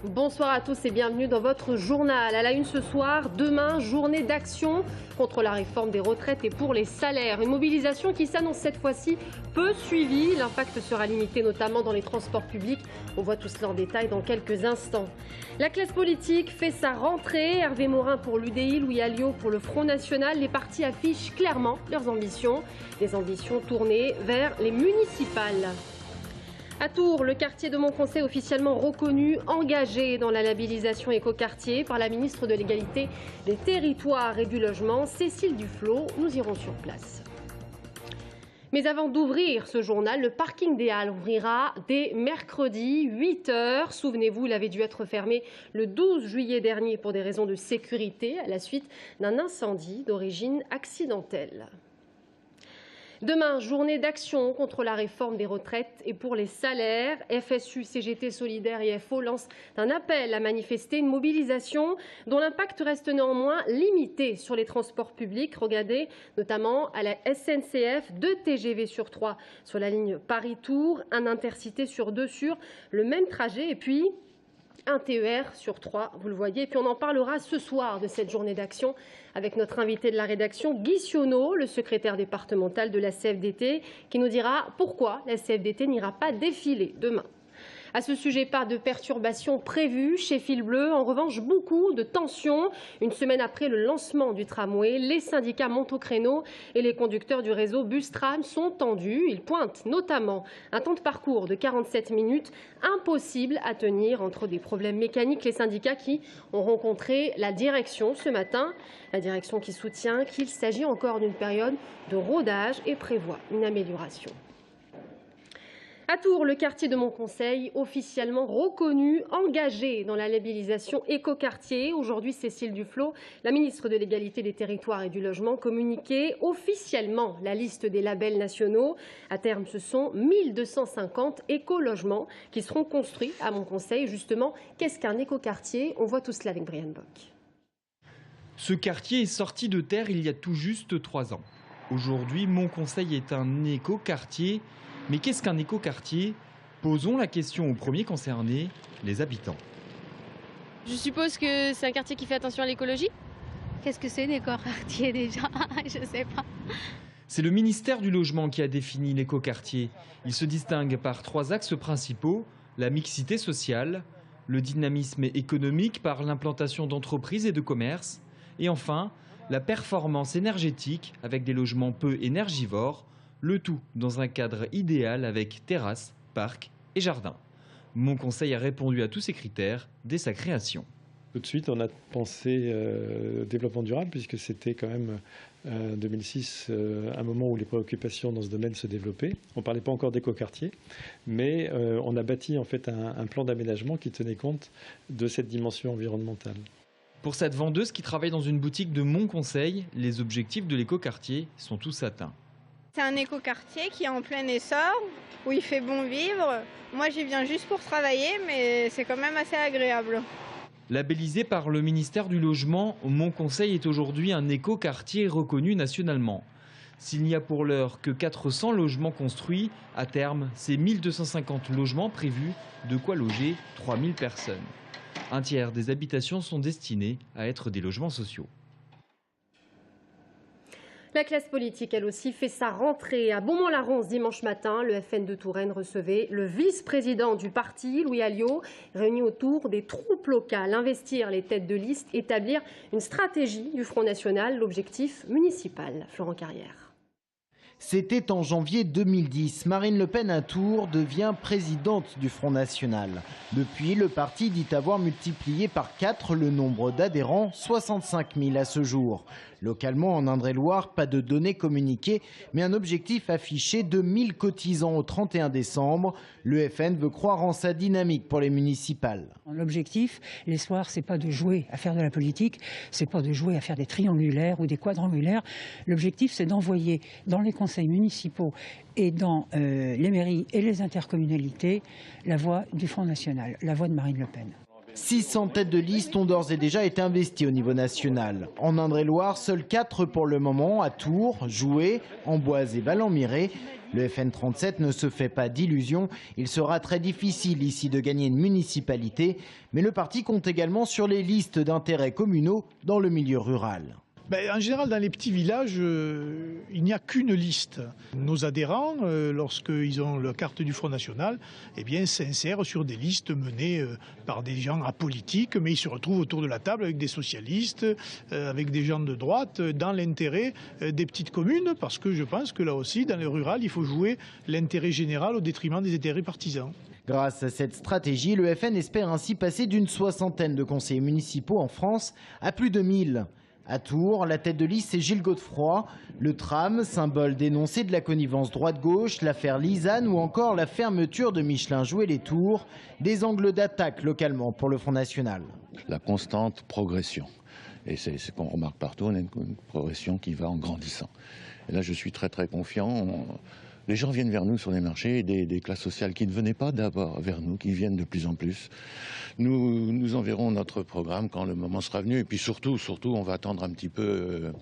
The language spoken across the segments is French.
Bonsoir à tous et bienvenue dans votre journal. À la une ce soir, demain, journée d'action contre la réforme des retraites et pour les salaires. Une mobilisation qui s'annonce cette fois-ci peu suivie. L'impact sera limité notamment dans les transports publics. On voit tout cela en détail dans quelques instants. La classe politique fait sa rentrée. Hervé Morin pour l'UDI, Louis Alliot pour le Front National. Les partis affichent clairement leurs ambitions. Des ambitions tournées vers les municipales. À Tours, le quartier de Montconseil officiellement reconnu, engagé dans la labellisation écoquartier par la ministre de l'Égalité des Territoires et du Logement, Cécile Duflot. Nous irons sur place. Mais avant d'ouvrir ce journal, le parking des Halles ouvrira dès mercredi 8 h. Souvenez-vous, il avait dû être fermé le 12 juillet dernier pour des raisons de sécurité à la suite d'un incendie d'origine accidentelle. Demain, journée d'action contre la réforme des retraites et pour les salaires. FSU, CGT Solidaire et FO lancent un appel à manifester, une mobilisation dont l'impact reste néanmoins limité sur les transports publics. Regardez notamment à la SNCF, 2 TGV sur 3 sur la ligne Paris-Tours, un Intercité sur 2 sur le même trajet et puis un TER sur 3, vous le voyez. Et puis on en parlera ce soir de cette journée d'action avec notre invité de la rédaction, Guy Sionneau, le secrétaire départemental de la CFDT, qui nous dira pourquoi la CFDT n'ira pas défiler demain. À ce sujet, pas de perturbations prévues chez Fil Bleu. En revanche, beaucoup de tensions. Une semaine après le lancement du tramway, les syndicats montent au créneau et les conducteurs du réseau bus-tram sont tendus. Ils pointent notamment un temps de parcours de 47 minutes, impossible à tenir entre des problèmes mécaniques. Les syndicats qui ont rencontré la direction ce matin, la direction qui soutient qu'il s'agit encore d'une période de rodage et prévoit une amélioration. À Tours, le quartier de Montconseil, officiellement reconnu, engagé dans la labellisation écoquartier. Aujourd'hui, Cécile Duflot, la ministre de l'Égalité des Territoires et du Logement, communiquait officiellement la liste des labels nationaux. À terme, ce sont 1250 écologements qui seront construits à Montconseil. Justement, qu'est-ce qu'un écoquartier? On voit tout cela avec Brian Bock. Ce quartier est sorti de terre il y a tout juste 3 ans. Aujourd'hui, Montconseil est un écoquartier. Mais qu'est-ce qu'un écoquartier? Posons la question aux premiers concernés, les habitants. Je suppose que c'est un quartier qui fait attention à l'écologie. Qu'est-ce que c'est un écoquartier déjà? Je ne sais pas. C'est le ministère du Logement qui a défini l'écoquartier. Il se distingue par 3 axes principaux, la mixité sociale, le dynamisme économique par l'implantation d'entreprises et de commerces, et enfin, la performance énergétique avec des logements peu énergivores, le tout dans un cadre idéal avec terrasse, parc et jardin. Montconseil a répondu à tous ces critères dès sa création. Tout de suite, on a pensé développement durable, puisque c'était quand même 2006, un moment où les préoccupations dans ce domaine se développaient. On ne parlait pas encore d'écoquartier, mais on a bâti en fait un plan d'aménagement qui tenait compte de cette dimension environnementale. Pour cette vendeuse qui travaille dans une boutique de Montconseil, les objectifs de l'écoquartier sont tous atteints. C'est un écoquartier qui est en plein essor, où il fait bon vivre. Moi, j'y viens juste pour travailler, mais c'est quand même assez agréable. Labellisé par le ministère du Logement, Montconseil est aujourd'hui un écoquartier reconnu nationalement. S'il n'y a pour l'heure que 400 logements construits, à terme, c'est 1250 logements prévus, de quoi loger 3000 personnes. Un tiers des habitations sont destinées à être des logements sociaux. La classe politique, elle aussi, fait sa rentrée. À Beaumont-la-Ronce, dimanche matin, le FN de Touraine recevait le vice-président du parti, Louis Alliot, réuni autour des troupes locales. Investir les têtes de liste, établir une stratégie du Front National, l'objectif municipal. Florent Carrière. C'était en janvier 2010. Marine Le Pen à Tours devient présidente du Front National. Depuis, le parti dit avoir multiplié par 4 le nombre d'adhérents, 65 000 à ce jour. Localement, en Indre-et-Loire, pas de données communiquées, mais un objectif affiché de 1000 cotisants au 31 décembre. Le FN veut croire en sa dynamique pour les municipales. L'objectif, les soirs, c'est pas de jouer à faire de la politique, c'est pas de jouer à faire des triangulaires ou des quadrangulaires. L'objectif, c'est d'envoyer dans les conseils municipaux et dans les mairies et les intercommunalités la voix du Front National, la voix de Marine Le Pen. 600 têtes de liste ont d'ores et déjà été investies au niveau national. En Indre-et-Loire, seuls 4 pour le moment, à Tours, Joué, Amboise et Valent-Miré. Le FN37 ne se fait pas d'illusions. Il sera très difficile ici de gagner une municipalité, mais le parti compte également sur les listes d'intérêts communaux dans le milieu rural. En général, dans les petits villages, il n'y a qu'une liste. Nos adhérents, lorsqu'ils ont la carte du Front National, s'insèrent sur des listes menées par des gens apolitiques, mais ils se retrouvent autour de la table avec des socialistes, avec des gens de droite, dans l'intérêt des petites communes, parce que je pense que là aussi, dans le rural, il faut jouer l'intérêt général au détriment des intérêts partisans. Grâce à cette stratégie, le FN espère ainsi passer d'une 60aine de conseillers municipaux en France à plus de 1000. À Tours, la tête de liste c'est Gilles Godefroy. Le tram, symbole dénoncé de la connivence droite-gauche, l'affaire Lisanne ou encore la fermeture de Michelin Jouet les Tours, des angles d'attaque localement pour le Front National. La constante progression. Et c'est ce qu'on remarque partout, on a une progression qui va en grandissant. Et là, je suis très très confiant. Les gens viennent vers nous sur les marchés, des classes sociales qui ne venaient pas d'abord vers nous, qui viennent de plus en plus. Nous enverrons notre programme quand le moment sera venu. Et puis surtout, on va attendre un petit peu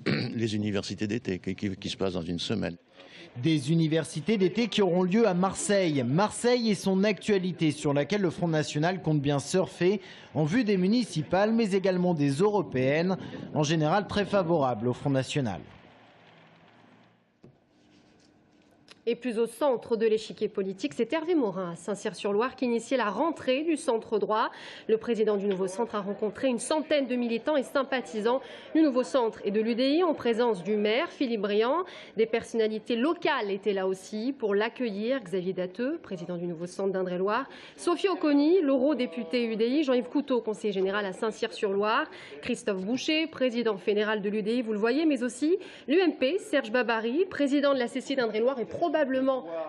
les universités d'été qui se passent dans une semaine. Des universités d'été qui auront lieu à Marseille. Marseille et son actualité sur laquelle le Front National compte bien surfer en vue des municipales, mais également des européennes, en général très favorables au Front National. Et plus au centre de l'échiquier politique, c'est Hervé Morin à Saint-Cyr-sur-Loire qui initiait la rentrée du centre droit. Le président du nouveau centre a rencontré une centaine de militants et sympathisants du nouveau centre et de l'UDI en présence du maire Philippe Briand. Des personnalités locales étaient là aussi pour l'accueillir. Xavier Datteux, président du nouveau centre d'Indre-et-Loire, Sophie Oconi, l'eurodéputé UDI, Jean-Yves Couteau, conseiller général à Saint-Cyr-sur-Loire, Christophe Boucher, président fédéral de l'UDI, vous le voyez, mais aussi l'UMP, Serge Babary, président de la CCI d'Indre-et-Loire et probablement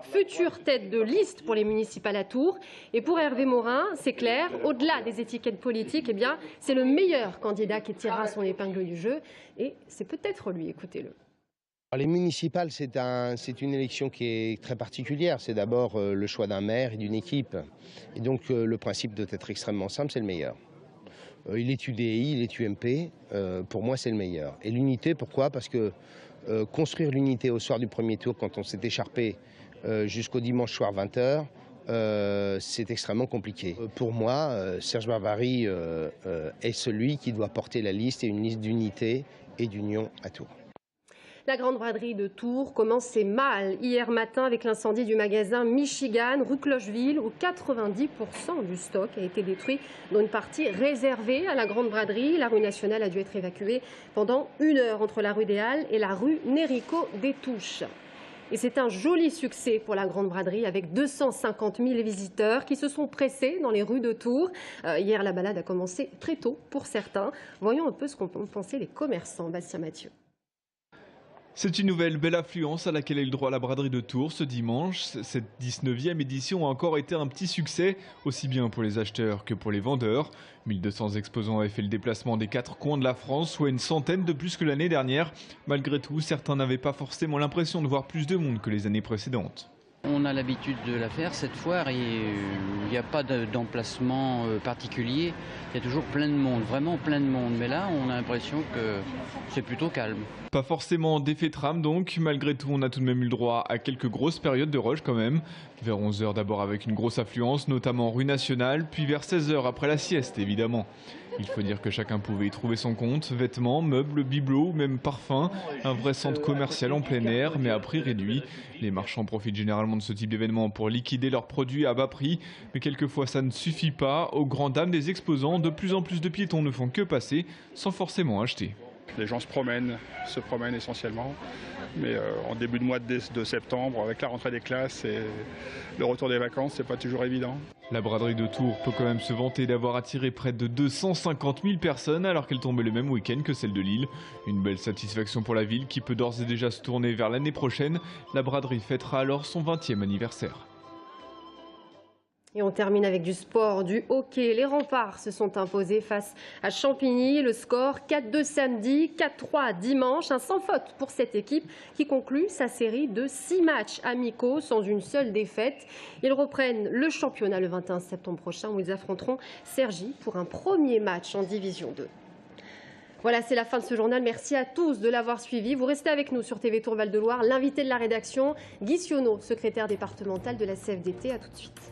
future tête de liste pour les municipales à Tours. Et pour Hervé Morin, c'est clair, au-delà des étiquettes politiques, c'est le meilleur candidat qui tirera son épingle du jeu. Et c'est peut-être lui, écoutez-le. Les municipales, c'est une élection qui est très particulière. C'est d'abord le choix d'un maire et d'une équipe. Et donc le principe doit être extrêmement simple, c'est le meilleur. Il est UDI, il est UMP, pour moi c'est le meilleur. Et l'unité, pourquoi? Parce que construire l'unité au soir du premier tour, quand on s'est écharpé jusqu'au dimanche soir 20h, c'est extrêmement compliqué. Pour moi, Serge Babary est celui qui doit porter la liste et une liste d'unité et d'union à Tours. La grande braderie de Tours commençait mal hier matin avec l'incendie du magasin Michigan, rue Clocheville, où 90% du stock a été détruit, dont une partie réservée à la grande braderie. La rue nationale a dû être évacuée pendant 1 heure entre la rue des Halles et la rue Nérico des Touches. Et c'est un joli succès pour la grande braderie avec 250 000 visiteurs qui se sont pressés dans les rues de Tours. Hier, la balade a commencé très tôt pour certains. Voyons un peu ce qu'ont pensé les commerçants. Bastien Mathieu. C'est une nouvelle belle affluence à laquelle a eu le droit la braderie de Tours ce dimanche. Cette 19e édition a encore été un petit succès, aussi bien pour les acheteurs que pour les vendeurs. 1200 exposants avaient fait le déplacement des 4 coins de la France, soit une centaine de plus que l'année dernière. Malgré tout, certains n'avaient pas forcément l'impression de voir plus de monde que les années précédentes. On a l'habitude de la faire, cette foire, et il n'y a pas d'emplacement particulier. Il y a toujours plein de monde, vraiment plein de monde. Mais là, on a l'impression que c'est plutôt calme. Pas forcément d'effet tram donc. Malgré tout, on a tout de même eu le droit à quelques grosses périodes de rush quand même. Vers 11h d'abord avec une grosse affluence, notamment rue Nationale, puis vers 16h après la sieste évidemment. Il faut dire que chacun pouvait y trouver son compte, vêtements, meubles, bibelots, même parfums. Un vrai centre commercial en plein air, mais à prix réduit. Les marchands profitent généralement de ce type d'événement pour liquider leurs produits à bas prix. Mais quelquefois ça ne suffit pas. Aux grandes dames des exposants, de plus en plus de piétons ne font que passer, sans forcément acheter. Les gens se promènent essentiellement. Mais en début de mois de septembre, avec la rentrée des classes et le retour des vacances, c'est pas toujours évident. La braderie de Tours peut quand même se vanter d'avoir attiré près de 250 000 personnes alors qu'elle tombait le même week-end que celle de Lille. Une belle satisfaction pour la ville qui peut d'ores et déjà se tourner vers l'année prochaine. La braderie fêtera alors son 20e anniversaire. Et on termine avec du sport, du hockey. Les Remparts se sont imposés face à Champigny. Le score 4-2 samedi, 4-3 dimanche. Un sans faute pour cette équipe qui conclut sa série de 6 matchs amicaux sans une seule défaite. Ils reprennent le championnat le 21 septembre prochain où ils affronteront Cergy pour un premier match en Division 2. Voilà, c'est la fin de ce journal. Merci à tous de l'avoir suivi. Vous restez avec nous sur TV Tour Val-de-Loire. L'invité de la rédaction, Guy Sionneau, secrétaire départemental de la CFDT. À tout de suite.